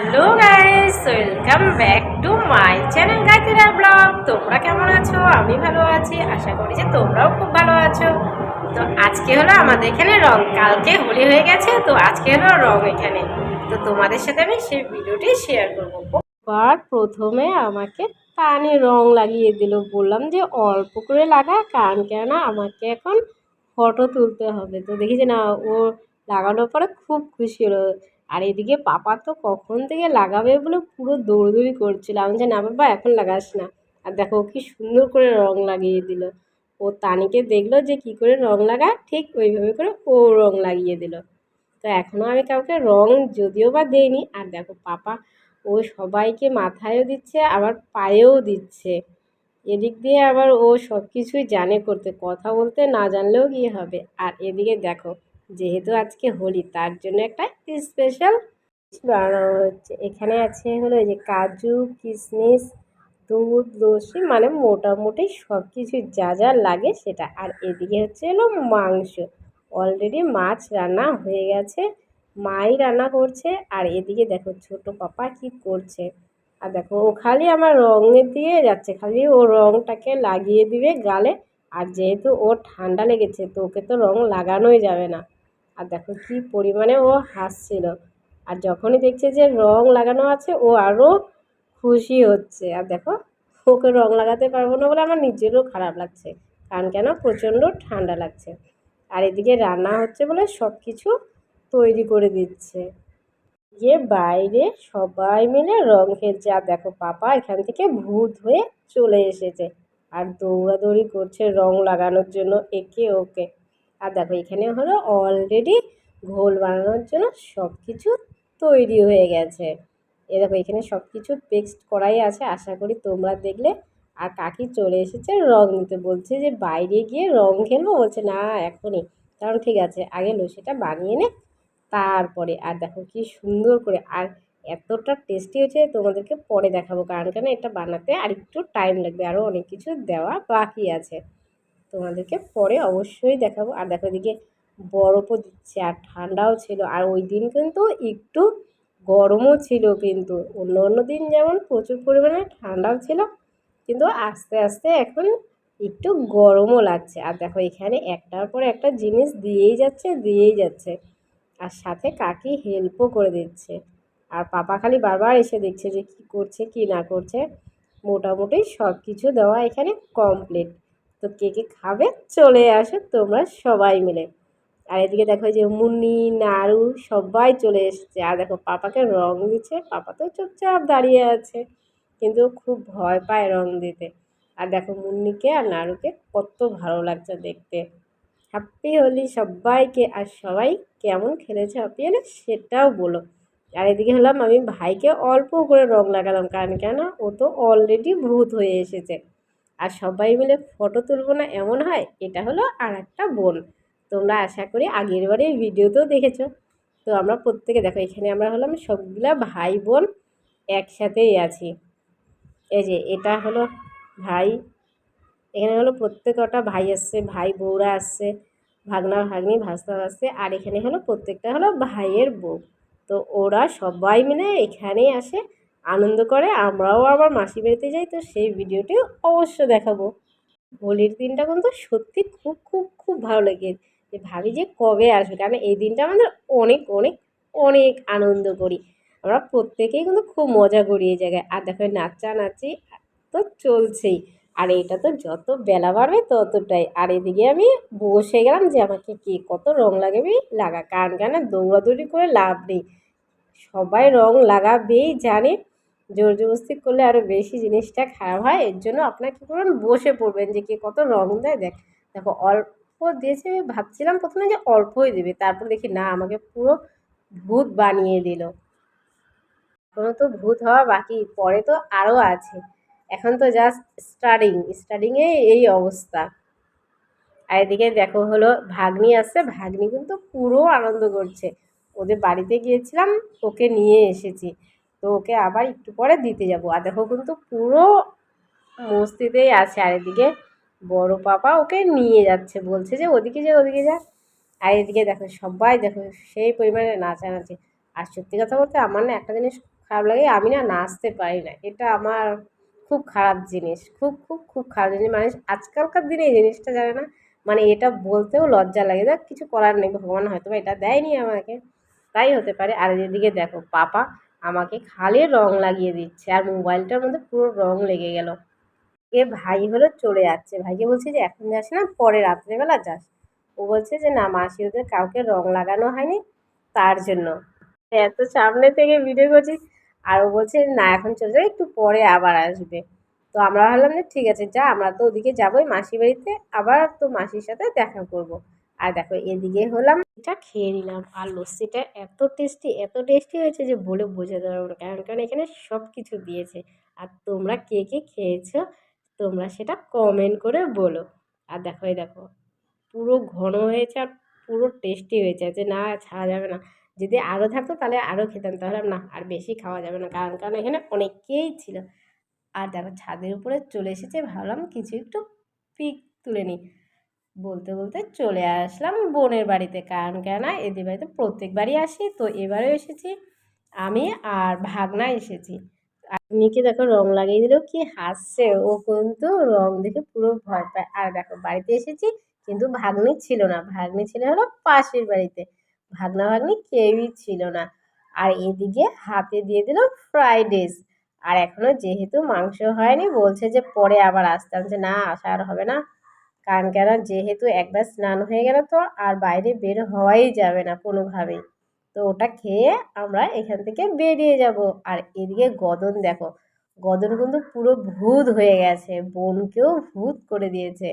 Hello guys, welcome back to my channel Gaitira blog. তোমরা কেমন আছো? আমি ভালো আছি, আশা করি যে তোমরাও খুব ভালো আছো। তো আজকে হলো আমাদের এখানে রং, কালকে হোলি হয়ে গেছে, তো আজকে হলো রং এখানে। তো তোমাদের সাথে আমি সেই ভিডিওটি শেয়ার করবো। আর প্রথমে আমাকে কানে রং লাগিয়ে দিল, বললাম যে অল্প করে লাগা, কারণ কেন আমাকে এখন ফটো তুলতে হবে। তো দেখি যে না, ও লাগানোর পরে খুব খুশি হলো। আর এদিকে পাপা তো কখন থেকে লাগাবে বলে পুরো দৌড়দৌড়ি করছিল। আমি যে না বাবা, এখন লাগাস না। আর দেখো কি সুন্দর করে রং লাগিয়ে দিল। ও তানিকে দেখলো যে কি করে রং লাগায়, ঠিক ওইভাবে করে ও রং লাগিয়ে দিল। তো এখনও আমি কাউকে রং যদিও বা দেইনি। আর দেখো পাপা ও সবাইকে মাথায়ও দিচ্ছে, আবার পায়েও দিচ্ছে। এদিক দিয়ে আবার ও সব কিছুই জানে করতে, কথা বলতে না জানলেও কি হবে। আর এদিকে দেখো, যেহেতু আজকে হোলি, তার জন্য একটা স্পেশাল বানানো হচ্ছে। এখানে আছে হলো এই যে কাজু, কিশমিশ, দুধ, লস্যি, মানে মোটামুটি সব কিছু যা যা লাগে সেটা। আর এদিকে হচ্ছে হলো মাংস। অলরেডি মাছ রান্না হয়ে গেছে, মাই রান্না করছে। আর এদিকে দেখো ছোট পাপা কি করছে। আর দেখো ও খালি আমার রঙের দিয়ে যাচ্ছে, খালি ও রঙটাকে লাগিয়ে দিবে গালে। আর যেহেতু ওর ঠান্ডা লেগেছে, তো ওকে তো রং লাগানোই যাবে না। আর দেখো কি পরিমাণে ও হাসছিল। আর যখনই দেখছে যে রং লাগানো আছে, ও আরও খুশি হচ্ছে। আর দেখো, ওকে রং লাগাতে পারবো না বলে আমার নিজেরও খারাপ লাগছে, কারণ কেন প্রচণ্ড ঠান্ডা লাগছে। আর এদিকে রান্না হচ্ছে বলে সব কিছু তৈরি করে দিচ্ছে। গিয়ে বাইরে সবাই মিলে রং খেলছে। আর দেখো পাপা এখান থেকে ভূত হয়ে চলে এসেছে আর দৌড়াদৌড়ি করছে রং লাগানোর জন্য একে ওকে। আর দেখো এখানে হলো অলরেডি ঘোল বানানোর জন্য সব কিছু তৈরি হয়ে গেছে। এ দেখো এখানে সব কিছু পেস্ট করাই আছে, আশা করি তোমরা দেখলে। আর কাকি চলে এসেছে রং দিতে, বলছে যে বাইরে গিয়ে রং খেলবো, বলছে না এখনই। কারণ ঠিক আছে, আগে লস্যিটা বানিয়ে নে, তারপরে। আর দেখো কি সুন্দর করে, আর এতটা টেস্টি হয়েছে তোমাদেরকে পরে দেখাবো, কারণ কেন এটা বানাতে আর একটু টাইম লাগবে, আরও অনেক কিছু দেওয়া বাকি আছে, তোমাদেরকে পরে অবশ্যই দেখাবো। আর দেখো এদিকে বরফও দিচ্ছে, আর ঠান্ডাও ছিল। আর ওই দিন কিন্তু একটু গরমও ছিল, কিন্তু অন্য অন্য দিন যেমন প্রচুর পরিমাণে ঠান্ডাও ছিল, কিন্তু আস্তে আস্তে এখন একটু গরমও লাগছে। আর দেখো এখানে একটার পর একটা জিনিস দিয়েই যাচ্ছে দিয়েই যাচ্ছে, আর সাথে কাকি হেল্পও করে দিচ্ছে। আর পাপা খালি বারবার এসে দেখছে যে কী করছে কী না করছে। মোটামুটি সব কিছু দেওয়া এখানে কমপ্লিট। তো কে কে খাবে চলে আসো তোমরা সবাই মিলে। আর এদিকে দেখো যে মুন্নি, নাড়ু সবাই চলে এসেছে। আর দেখো পাপাকে রং দিচ্ছে, পাপা তো চুপচাপ দাঁড়িয়ে আছে, কিন্তু খুব ভয় পায় রং দিতে। আর দেখো মুন্নিকে আর নাড়ুকে কত ভালো লাগছে দেখতে। হ্যাপি হোলি সবাইকে। আর সবাই কেমন খেলেছে হ্যাপি হোলি সেটাও বলো। আর এদিকে হলাম আমি ভাইকে অল্প করে রং লাগালাম, কারণ কেন ও তো অলরেডি ভূত হয়ে এসেছে। আর সবাই মিলে ফটো তুলবো না এমন হয়, এটা হলো আর একটা বোন। তোমরা আশা করি আগের বারে ভিডিওতেও দেখেছো। তো আমরা প্রত্যেকে দেখো এখানে আমরা হলাম সবগুলা ভাই বোন একসাথেই আছি। এই যে এটা হলো ভাই, এখানে হলো প্রত্যেকটা ভাই আসছে, ভাই বউরা আসছে, ভাগনা ভাগ্নি ভাস্তা আসছে। আর এখানে হলো প্রত্যেকটা হলো ভাইয়ের বউ। তো ওরা সবাই মিলে এখানেই আসে, আনন্দ করে। আমরাও আবার মাসি বাড়িতে যাই, তো সেই ভিডিওটিও অবশ্য দেখাবো। হোলির দিনটা কিন্তু সত্যি খুব খুব খুব ভালো লাগে, যে ভাবি যে কবে আসবে, কারণ এই দিনটা আমাদের অনেক অনেক অনেক আনন্দ করি। আমরা প্রত্যেকেই কিন্তু খুব মজা করি এই জায়গায়। আর দেখো নাচানাচি তো চলছেই। আর এটা তো যত বেলা বাড়বে ততটাই। আর এদিকে আমি বসে গেলাম যে আমাকে কে কত রং লাগাবি লাগা, কারণ কেন দৌড়াদৌড়ি করে লাভ নেই, সবাই রং লাগাবেই জানে। জোর জবরদস্তি করলে আরও বেশি জিনিসটা খারাপ হয়। এর জন্য আপনার কী করবেন, বসে পড়বেন যে কে কত রং দেয়। দেখো অল্প দিয়েছে, আমি ভাবছিলাম প্রথমে যে অল্পই দেবে, তারপর দেখি না আমাকে পুরো ভূত বানিয়ে দিল। এখনও তো ভূত হওয়া বাকি, পরে তো আরও আছে। এখন তো জাস্ট স্টার্টিংয়ে এই অবস্থা। আর এদিকে দেখো হলো ভাগ্নি আসছে, ভাগ্নি কিন্তু পুরো আনন্দ করছে। ওদের বাড়িতে গিয়েছিলাম, ওকে নিয়ে এসেছি, তো ওকে আবার একটু পরে দিতে যাব। আর দেখো কিন্তু পুরো মস্তিতেই আছে। আর এদিকে বড় পাপা ওকে নিয়ে যাচ্ছে, বলছে যে ওদিকে যা ওদিকে যা। আর এদিকে দেখো সবাই দেখো সেই পরিমাণে নাচানাচি। আর সত্যি কথা বলতে আমার না একটা জিনিস খারাপ লাগে, আমি না নাচতে পারি না, এটা আমার খুব খারাপ জিনিস, খুব খুব খুব খারাপ জিনিস। মানুষ আজকালকার দিনে এই জিনিসটা জানে না, মানে এটা বলতেও লজ্জা লাগে। দেখ কিছু করার নেই, ভগবান হয়তো বা এটা দেয়নি আমাকে, তাই হতে পারে। আর এদিকে দেখো পাপা আমাকে খালি রং লাগিয়ে দিচ্ছে, আর মোবাইলটার মধ্যে পুরো রং লেগে গেল। এ ভাই হলো চলে যাচ্ছে, ভাইকে বলছি যে এখন যাস না, পরে রাত্রেবেলা যাস। ও বলছে যে না মাসি, ওদের কাউকে রং লাগানো হয়নি, তার জন্য। এত সামনে থেকে ভিডিও করছি, আর ও বলছে না এখন চলে যাবে, একটু পরে আবার আসবে। তো আমরা ভাবলাম যে ঠিক আছে যা, আমরা তো ওদিকে যাবোই মাসির বাড়িতে, আবার তো মাসির সাথে দেখা করব। আর দেখো এদিকে হলাম, এটা খেয়ে নিলাম, আর লস্যিটা এত টেস্টি এত টেস্টি হয়েছে যে বলে বোঝাতে পারবো না, কারণ কারণ এখানে সব কিছু দিয়েছে। আর তোমরা কে কে খেয়েছো তোমরা সেটা কমেন্ট করে বলো। আর দেখো এই দেখো পুরো ঘন হয়েছে, আর পুরো টেস্টি হয়েছে, যে না ছাড়া যাবে না। যদি আরও থাকতো তাহলে আরও খেতাম, তাহলে না আর বেশি খাওয়া যাবে না, কারণ কারণ এখানে অনেকেই ছিল। আর দেখো ছাদের উপরে চলে এসেছে, ভাবলাম কিছু একটু পিক তুলে নিই। বলতে বলতে চলে আসলাম বোনের বাড়িতে, কারণ কেন এদের বাড়িতে প্রত্যেকবারই আসি, তো এবারেও এসেছি আমি আর ভাগনা এসেছি। আর মেয়েকে দেখো রং লাগিয়ে দিলেও কি হাসছে, ও কিন্তু রং দেখে পুরো ভয় পায়। আর দেখো বাড়িতে এসেছি, কিন্তু ভাগ্নি ছিল না, ভাগ্নি ছিল হলো পাশের বাড়িতে, ভাগনা ভাগ্নি কেউই ছিল না। আর এদিকে হাতে দিয়ে দিল ফ্রাইড রাইস। আর এখনো যেহেতু মাংস হয়নি, বলছে যে পরে আবার আসতাম, যে না আসা আর হবে না, কারণ কেন যেহেতু একবার স্নান হয়ে গেল তো আর বাইরে বের হওয়াই যাবে না কোনোভাবেই। তো ওটা খেয়ে আমরা এখান থেকে বেরিয়ে যাব। আর এদিকে গদন দেখো, গদন কিন্তু পুরো ভূত হয়ে গেছে, বোনকেও ভূত করে দিয়েছে।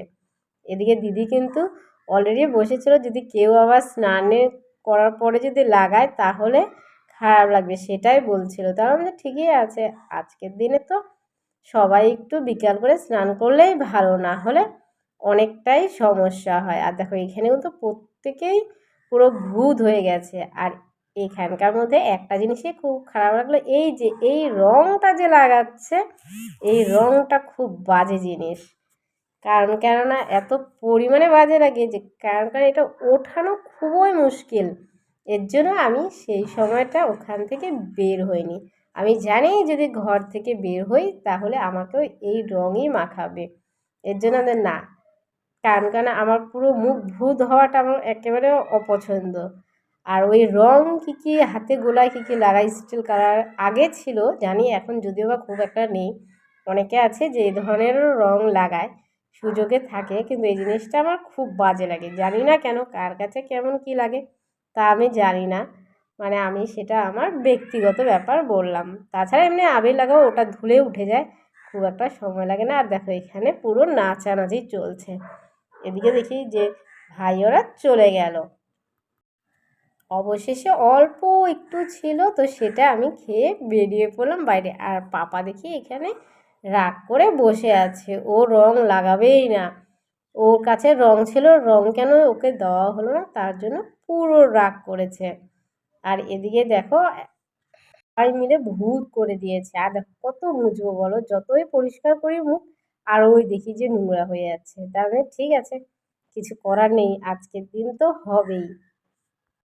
এদিকে দিদি কিন্তু অলরেডি বসেছিল, যদি কেউ আবার স্নানে করার পরে যদি লাগায় তাহলে খারাপ লাগবে, সেটাই বলছিল। তার মানে ঠিকই আছে, আজকের দিনে তো সবাই একটু বিকাল করে স্নান করলেই ভালো, না হলে অনেকটাই সমস্যা হয়। আর দেখো এখানে কিন্তু প্রত্যেকেই পুরো ভূত হয়ে গেছে। আর এখানকার মধ্যে একটা জিনিসই খুব খারাপ লাগলো, এই যে এই রংটা যে লাগাচ্ছে, এই রংটা খুব বাজে জিনিস। কারণ কেননা এত পরিমাণে বাজে লাগে যে কারণ এটা ওঠানো খুবই মুশকিল। এর জন্য আমি সেই সময়টা ওখান থেকে বের হইনি। আমি জানি যদি ঘর থেকে বের হই তাহলে আমাকেও এই রঙই মাখাবে, এর জন্য আমাদের না। কারণ আমার পুরো মুখ ভূত হওয়াটা আমার একেবারে অপছন্দ। আর ওই রং কী কী হাতে গোলায় কী কী লাগাই, স্টিল কালার আগে ছিল জানি, এখন যদিও বা খুব একটা নেই। অনেকে আছে যে এই ধরনেরও রং লাগায়, সুযোগে থাকে, কিন্তু এই জিনিসটা আমার খুব বাজে লাগে। জানি না কেন, কার কাছে কেমন কী লাগে তা আমি জানি না, মানে আমি সেটা আমার ব্যক্তিগত ব্যাপার বললাম। তাছাড়া এমনি আবির লাগাও, ওটা ধুলে উঠে যায়, খুব একটা সময় লাগে না। আর দেখো এখানে পুরো নাচানাচি চলছে। এদিকে দেখি যে ভাই ওরা চলে গেল, অবশেষে অল্প একটু ছিল তো সেটা আমি খেয়ে বেরিয়ে পড়লাম বাইরে। আর পাপা দেখি এখানে রাগ করে বসে আছে, ও রং লাগাবেই না, ওর কাছে রং ছিল, রং কেন ওকে দেওয়া হলো না, তার জন্য পুরো রাগ করেছে। আর এদিকে দেখো সবাই মিলে ভূত করে দিয়েছে। আর দেখো কত মুছবো বলো, যতই পরিষ্কার করি মুখ আর ওই দেখি যে নোংরা হয়ে যাচ্ছে। তাহলে ঠিক আছে, কিছু করার নেই, আজকের দিন তো হবেই।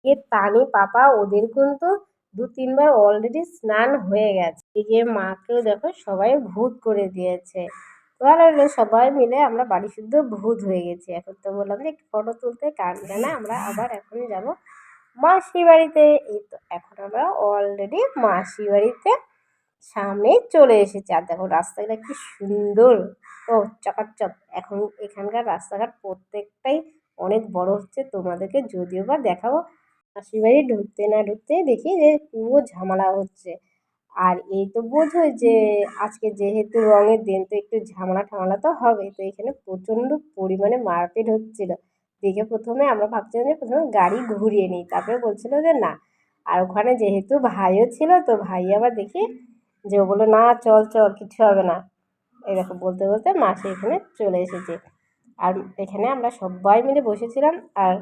এ তানি পাপা ওদের কিন্তু 2-3 বার অলরেডি স্নান হয়ে গেছে। এদিকে মাকেও দেখো সবাই ভূত করে দিয়েছে। ভালো হলো সবাই মিলে আমরা বাড়ি শুদ্ধ ভূত হয়ে গেছি। এখন তো বললাম যে একটু ফটো তুলতে, কারণ না আমরা আবার এখন যাব মাসি বাড়িতে। এই তো এখন আমরা অলরেডি মাসি বাড়িতে সামনেই চলে এসেছি। আর দেখো রাস্তাটা কি সুন্দর, ও চকাচক। এখন এখানকার রাস্তাঘাট প্রত্যেকটাই অনেক বড় হচ্ছে, তোমাদেরকে যদিও বা দেখাবো। মাসির বাড়ি ঢুকতে না ঢুকতেই দেখি যে পুরো ঝামেলা হচ্ছে। আর এই তো বোঝোই যে আজকে যেহেতু রঙের দিন, তো একটু ঝামেলা ঠামেলা তো হবে। তো এখানে প্রচণ্ড পরিমাণে মারপিট হচ্ছিল। দেখে প্রথমে আমরা ভাবছিলাম যে প্রথমে গাড়ি ঘুরিয়ে নিই, তারপরে বলছিল যে না। আর ওখানে যেহেতু ভাইও ছিল, তো ভাই আবার দেখি যে ও বললো না চল চল কিচ্ছু হবে না। এরকম বলতে বলতে মাসি এখানে চলে এসেছে। আর এখানে আমরা সবাই মিলে বসেছিলাম, আর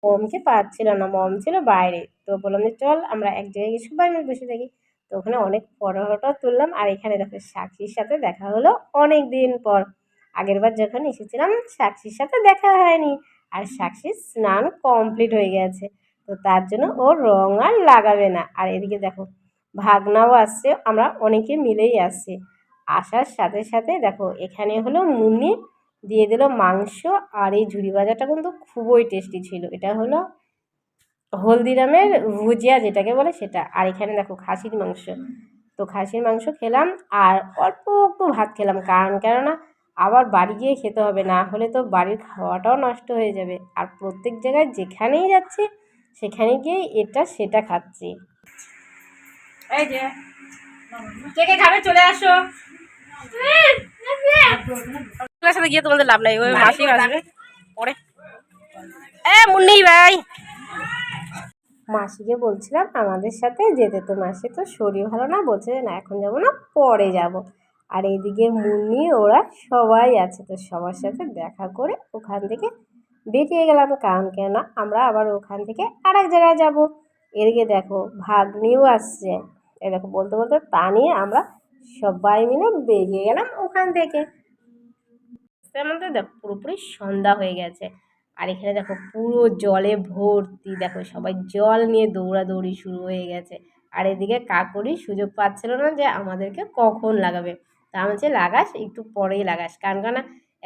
মমকে পাচ্ছিলাম না, মম ছিল বাইরে। তো বললাম যে চল আমরা এক জায়গায় গিয়ে সবাই মিলে বসে থাকি। তো ওখানে অনেক ফটো তুললাম। আর এখানে দেখো সাক্ষীর সাথে দেখা হলো অনেক দিন পর। আগের বার যখন এসেছিলাম সাক্ষীর সাথে দেখা হয়নি, আর সাক্ষীর স্নান কমপ্লিট হয়ে গেছে, তো তার জন্য ও রং আর লাগাবে না। আর এদিকে দেখো ভাগনাও আসছে, আমরা অনেকে মিলেই আসছি। আসার সাথে সাথে দেখো এখানে হলো মুন্নি দিয়ে দিল মাংস, আর এই ঝুরি ভাজাটা কিন্তু খুবই টেস্টি ছিল। এটা হলো হলদিরামের ভুজিয়া যেটাকে বলে সেটা। আর এখানে দেখো খাসির মাংস, তো খাসির মাংস খেলাম আর অল্প একটু ভাত খেলাম, কারণ কেননা আবার বাড়ি গিয়ে খেতে হবে, না হলে তো বাড়ির খাওয়াটাও নষ্ট হয়ে যাবে। আর প্রত্যেক জায়গায় যেখানেই যাচ্ছি সেখানে গিয়ে এটা সেটা খাচ্ছি। এই যে কে কে খাবে চলে আসো। সাথে গিয়ে তোমাদের লাভ নাই, ওই মাসি আসবে পরে। মুন্নি ভাই, মাসিকে বলছিলাম আমাদের সাথে যেতে, তো মাসি তো শরীর ভালো না, বলছে না এখন যাবো না, পরে যাব। আর এইদিকে মুন্নি ওরা সবাই আছে, তো সবার সাথে দেখা করে ওখান থেকে বেরিয়ে গেলাম, কারণ কেন আমরা আবার ওখান থেকে আর এক জায়গায় যাবো। এদিকে দেখো ভাগ্নিও আসছে, এ দেখো বলতে বলতে তা নিয়ে আমরা সবাই মিলে বেরিয়ে গেলাম ওখান থেকে। আমাদের দেখো পুরোপুরি সন্ধ্যা হয়ে গেছে, আর এখানে দেখো পুরো জলে ভর্তি, দেখো সবাই জল নিয়ে দৌড়াদৌড়ি শুরু হয়ে গেছে। আর এদিকে কাকুরি সুযোগ পাচ্ছিল না যে আমাদেরকে কখন লাগাবে, তা আমি বলছি লাগাস একটু পরেই লাগাস, কারণ কেন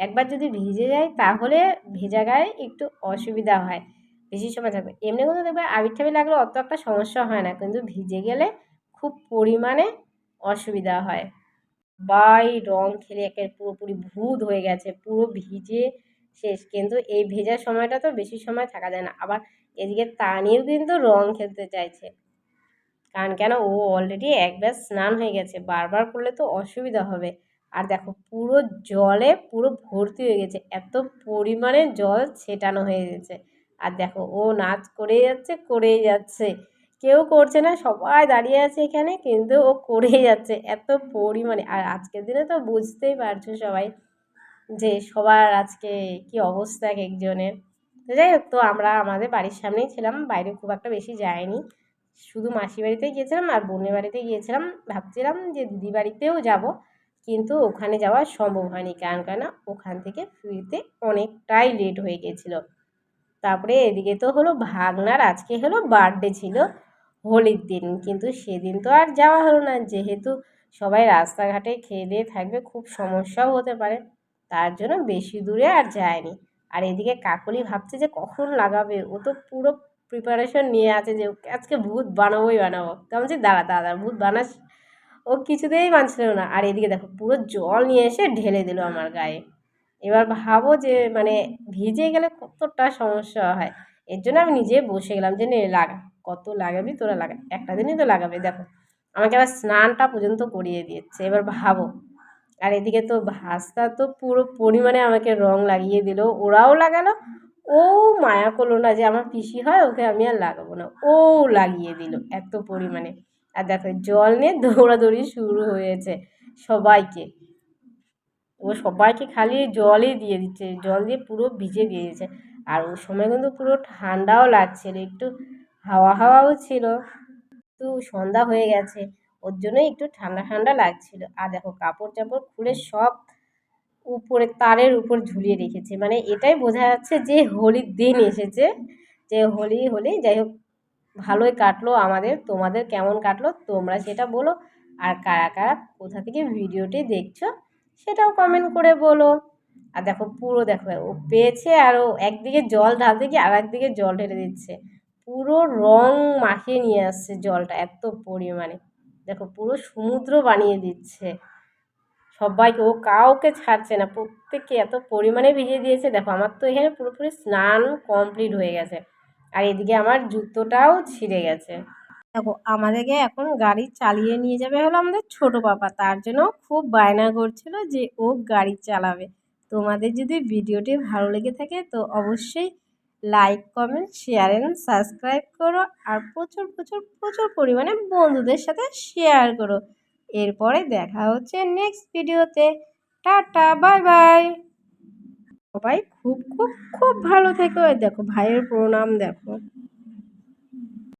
একবার যদি ভিজে যায় তাহলে ভেজা গায়ে একটু অসুবিধা হয়, বেশি সময় থাকবে। এমনি কিন্তু দেখবে আবির ঠাবির লাগলে অত একটা সমস্যা হয় না, কিন্তু ভিজে গেলে খুব পরিমাণে অসুবিধা হয়। সবাই রং খেলে একে পুরোপুরি ভূত হয়ে গেছে, পুরো ভিজে শেষ। কিন্তু এই ভেজার সময়টা তো বেশি সময় থাকা যায় না। আবার এদিকে তানিও কিন্তু রং খেলতে চাইছে, কারণ কেন ও অলরেডি একবার স্নান হয়ে গেছে, বারবার করলে তো অসুবিধা হবে। আর দেখো পুরো জলে পুরো ভর্তি হয়ে গেছে, এত পরিমাণে জল ছেটানো হয়ে গেছে। আর দেখো ও নাচ করেই যাচ্ছে করেই যাচ্ছে, কেউ করছে না, সবাই দাঁড়িয়ে আছে এখানে, কিন্তু ও করেই যাচ্ছে এত পরিমাণে। আর আজকের দিনে তো বুঝতেই পারছো সবাই যে সবার আজকে কি অবস্থা এক একজনের। তো যাই হোক, তো আমরা আমাদের বাড়ির সামনেই ছিলাম, বাইরে খুব একটা বেশি যায়নি, শুধু মাসি বাড়িতে গিয়েছিলাম আর বোনের বাড়িতে গিয়েছিলাম। ভাবছিলাম যে দিদি বাড়িতেও যাব, কিন্তু ওখানে যাওয়া সম্ভব হয়নি, কারণ কেন ওখান থেকে ফিরতে অনেকটাই লেট হয়ে গেছিলো। তারপরে এদিকে তো হলো ভাগনার আজকে হলো বার্থডে ছিল, হোলির দিন, কিন্তু সেদিন তো আর যাওয়া হলো না, যেহেতু সবাই রাস্তাঘাটে খেয়ে দিয়ে থাকবে, খুব সমস্যাও হতে পারে, তার জন্য বেশি দূরে আর যায়নি। আর এদিকে কাকলি ভাবছে যে কখন লাগাবে, ও তো পুরো প্রিপারেশন নিয়ে আছে যে ওকে আজকে ভূত বানাবোই বানাবো। তো আমি বলছি দাঁড়া দাঁড়া ভূত বানাস, ও কিছুতেই মানছিল না। আর এদিকে দেখো পুরো জল নিয়ে এসে ঢেলে দিল আমার গায়ে। এবার ভাবো যে মানে ভিজে গেলে কতটা সমস্যা হয়, এর জন্য আমি নিজে বসে গেলাম যে নে লাগা, কত লাগাবি তোরা লাগা, একটা দিনই তো লাগাবে। দেখো আমাকে আবার স্নানটা পর্যন্ত করিয়ে দিয়েছে, এবার ভাবো। আর এদিকে তো ভাস্তা তো পুরো পরিমাণে আমাকে রং লাগিয়ে দিল, ওরাও লাগালো, ও মায়া করলো না যে আমার পিসি হয় ওকে আমি আর লাগাবো না, ও লাগিয়ে দিল এত পরিমাণে। আর দেখো জল নিয়ে দৌড়াদৌড়ি শুরু হয়েছে সবাইকে, ও সবাইকে খালি জলই দিয়ে দিচ্ছে, জল দিয়ে পুরো ভিজে দিয়ে দিচ্ছে। আর ওই সময় কিন্তু পুরো ঠান্ডাও লাগছিল, একটু হাওয়া হাওয়াও ছিল, একটু সন্ধ্যা হয়ে গেছে ওর জন্যই একটু ঠান্ডা ঠান্ডা লাগছিল। আর দেখো কাপড় চাপড় খুলে সব উপরে তারের উপর ঝুলিয়ে রেখেছে, মানে এটাই বোঝা যাচ্ছে যে হোলির দিন এসেছে, যে হোলি হোলি। যাই হোক ভালোই কাটলো আমাদের, তোমাদের কেমন কাটলো তোমরা সেটা বলো, আর কারা কারা কোথা থেকে ভিডিওটি দেখছো সেটাও কমেন্ট করে বলো। আর দেখো পুরো দেখো ও পেয়েছে, আর ও একদিকে জল ঢালতে গিয়ে আর একদিকে জল ঢেলে দিচ্ছে, পুরো রং মাখিয়ে নিয়ে আসছে জলটা এত পরিমাণে, দেখো পুরো সমুদ্র বানিয়ে দিচ্ছে সবাইকে, ও কাউকে ছাড়ছে না, প্রত্যেককে এত পরিমাণে ভিজিয়ে দিয়েছে। দেখো আমার তো এখানে পুরোপুরি স্নান কমপ্লিট হয়ে গেছে, আর এদিকে আমার জুতোটাও ছিঁড়ে গেছে। দেখো আমাদেরকে এখন গাড়ি চালিয়ে নিয়ে যাবে হলো আমাদের ছোট পাপা, তার জন্য খুব বায়না করছিল যে ও গাড়ি চালাবে। তোমাদের যদি ভিডিওটি ভালো লেগে থাকে তো অবশ্যই like comment share and subscribe করো, আর প্রচুর প্রচুর প্রচুর পরিমাণে বন্ধুদের সাথে শেয়ার করো। এরপরে দেখা হচ্ছে নেক্সট ভিডিওতে। Tata bye bye. সবাই খুব খুব খুব ভালো থেকো। দেখো ভাইয়ের প্রণাম দেখো।